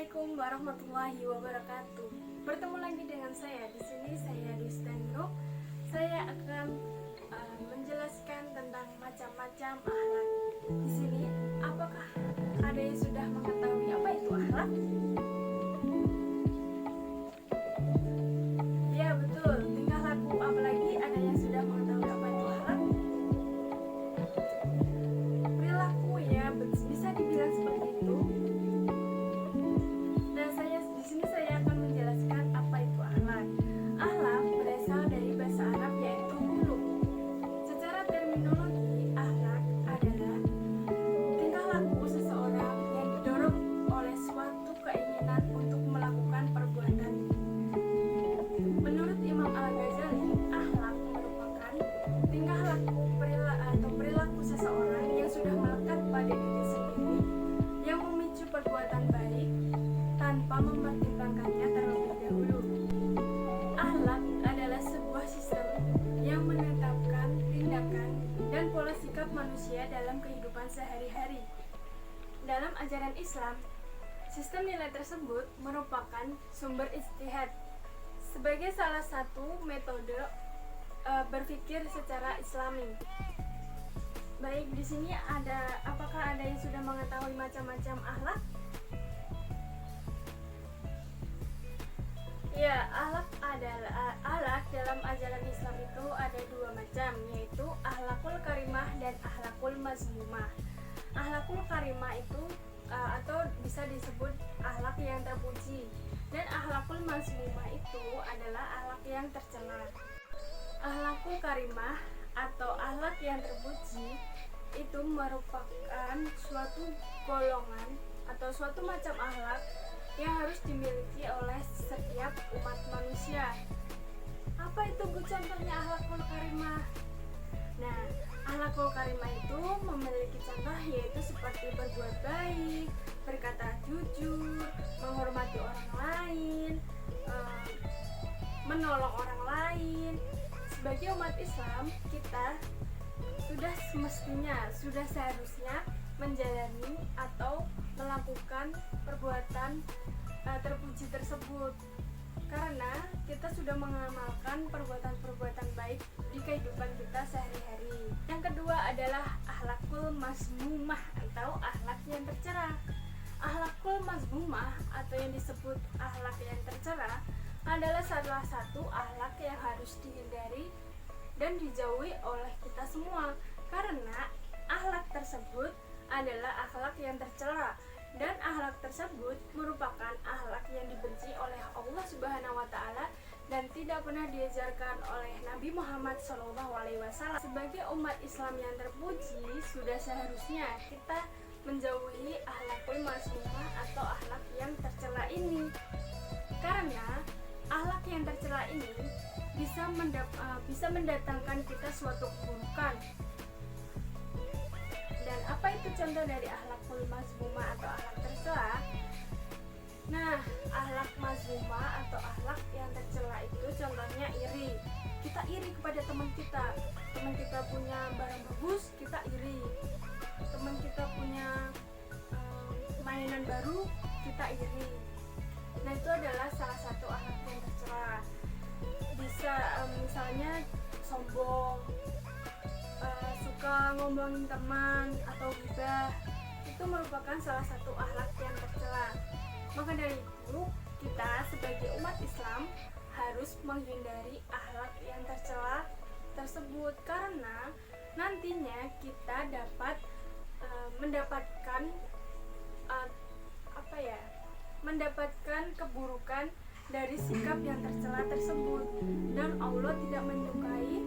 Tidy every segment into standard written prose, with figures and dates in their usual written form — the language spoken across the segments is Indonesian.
Assalamualaikum warahmatullahi wabarakatuh. Bertemu lagi dengan saya di sini. Saya Distendro. Saya akan menjelaskan tentang macam-macam akhlak. Di sini, apakah ada yang sudah mengetahui apa itu akhlak? Ya betul, tingkah laku. Apalagi ada yang sudah mengetahui apa itu akhlak? Perilaku ya, bisa dibilang seperti itu. Saya akan menjelaskan apa itu akhlak. Akhlak berasal dari bahasa Arab yaitu khuluq. Secara terminologi, akhlak adalah tingkah laku seseorang yang didorong oleh suatu keinginan untuk melakukan perbuatan. Menurut Imam Al-Ghazali, akhlak merupakan tingkah laku atau perilaku seseorang yang sudah melekat pada diri sendiri yang memicu perbuatan baik tanpa mempertimbangkannya terlebih dahulu. Akhlak adalah sebuah sistem yang menetapkan tindakan dan pola sikap manusia dalam kehidupan sehari-hari. Dalam ajaran Islam, sistem nilai tersebut merupakan sumber ijtihad sebagai salah satu metode berpikir secara Islami. Baik, di sini apakah ada yang sudah mengetahui macam-macam akhlak? Ya, akhlak dalam ajaran Islam itu ada dua macam, yaitu akhlakul karimah dan akhlakul mazmumah. Akhlakul karimah itu atau bisa disebut akhlak yang terpuji, dan akhlakul mazmumah itu adalah akhlak yang tercela. Akhlakul karimah atau akhlak yang terpuji itu merupakan suatu golongan atau suatu macam akhlak yang harus dimiliki oleh setiap umat manusia. Apa itu Bu contohnya akhlakul karimah? Nah, akhlakul karimah itu memiliki contoh yaitu seperti berbuat baik, berkata jujur, menghormati orang lain, menolong orang lain. Sebagai umat Islam, kita sudah seharusnya menjalani atau melakukan perbuatan terpuji tersebut, karena kita sudah mengamalkan perbuatan-perbuatan baik di kehidupan kita sehari-hari. Yang kedua adalah akhlakul mazmumah atau akhlak yang tercela. Akhlakul mazmumah atau yang disebut akhlak yang tercela adalah salah satu akhlak yang harus dihindari dan dijauhi oleh kita semua, karena akhlak tersebut adalah akhlak yang tercela, dan akhlak tersebut merupakan akhlak yang dibenci oleh Allah Subhanahu wa taala dan tidak pernah diajarkan oleh Nabi Muhammad SAW. Sebagai umat Islam yang terpuji, sudah seharusnya kita menjauhi akhlakul mazmumah atau akhlak yang tercela ini, karena akhlak yang tercela ini bisa mendatangkan kita suatu keburukan. Dan apa itu contoh dari akhlakul mazmumah atau akhlak tercela? Nah, akhlak mazmumah atau akhlak yang tercela itu contohnya iri. Kita iri kepada teman kita. Teman kita punya barang bagus, kita iri. Teman kita punya mainan baru, kita iri. Nah, itu adalah salah satu akhlak yang tercela. Bisa misalnya sombong, suka ngomongin teman atau ghibah, itu merupakan salah satu akhlak yang tercela. Maka dari itu, kita sebagai umat Islam harus menghindari akhlak yang tercela tersebut, karena nantinya kita dapat mendapatkan keburukan dari sikap yang tercela tersebut, dan Allah tidak menyukai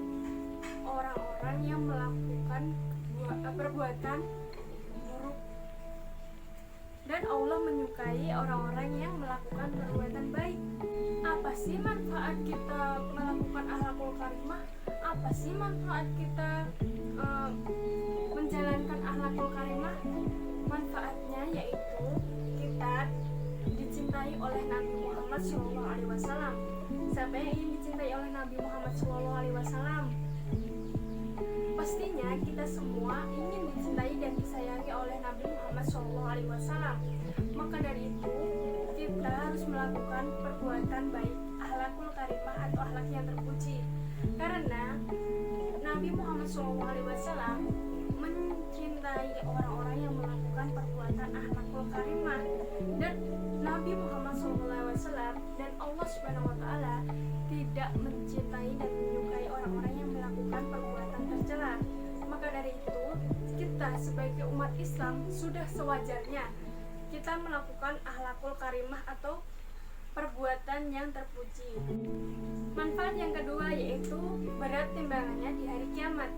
orang-orang yang melakukan perbuatan buruk, dan Allah menyukai orang-orang yang melakukan perbuatan baik. Apa sih manfaat kita melakukan akhlakul karimah? Apa sih manfaat kita menjalankan akhlakul karimah? Manfaatnya yaitu kita dicintai oleh Nabi Muhammad SAW. Siapa yang ingin dicintai oleh Nabi Muhammad SAW? Pastinya kita semua ingin dicintai dan disayangi oleh Nabi Muhammad SAW. Maka dari itu, kita harus melakukan perbuatan baik, akhlakul karimah atau akhlak yang terpuji. Karena Nabi Muhammad SAW mencintai orang-orang yang melakukan perbuatan akhlakul karimah, dan Nabi Muhammad SAW dan Allah Subhanahu wa taala tidak mencintai dan menyukai orang-orang yang melakukan perbuatan tercela. Maka dari itu, kita sebagai umat Islam sudah sewajarnya kita melakukan akhlakul karimah atau perbuatan yang terpuji. Manfaat yang kedua yaitu berat timbangannya di hari kiamat.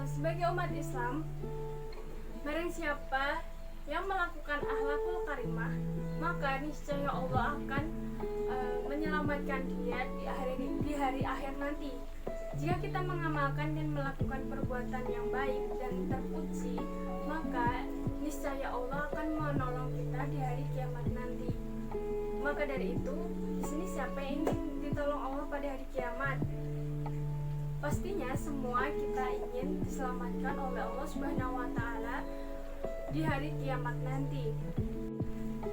Sebagai umat Islam, barang siapa yang melakukan akhlakul karimah, maka niscaya Allah akan menyelamatkan dia di hari akhir nanti. Jika kita mengamalkan dan melakukan perbuatan yang baik dan terpuji, maka niscaya Allah akan menolong kita di hari kiamat nanti. Maka dari itu, di sini siapa yang ingin ditolong Allah pada hari kiamat? Pastinya semua kita ingin diselamatkan oleh Allah Subhanahu wa taala di hari kiamat nanti.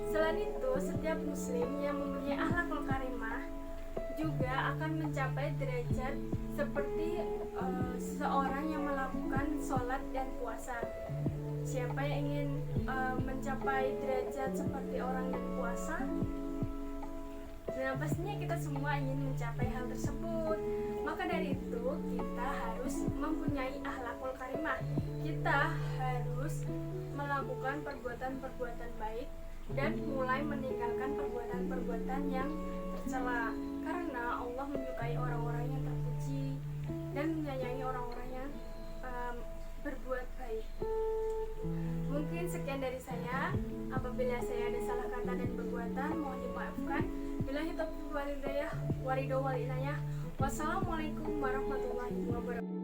Selain itu, setiap muslim yang mempunyai akhlakul karimah juga akan mencapai derajat seperti seseorang yang melakukan sholat dan puasa. Siapa yang ingin mencapai derajat seperti orang yang puasa? Nah, pastinya kita semua ingin mencapai hal tersebut. Maka dari itu, kita harus mempunyai akhlakul karimah. Kita harus melakukan perbuatan-perbuatan baik dan mulai meninggalkan perbuatan-perbuatan yang tercela. Karena Allah menyukai orang-orang yang terpuji dan menyayangi orang-orang yang berbuat baik. Mungkin sekian dari saya. Apabila saya ada salah kata dan perbuatan, mohon dimaafkan. Billahi taufiq wal hidayah, waridho wal inayah. Wassalamualaikum warahmatullahi wabarakatuh.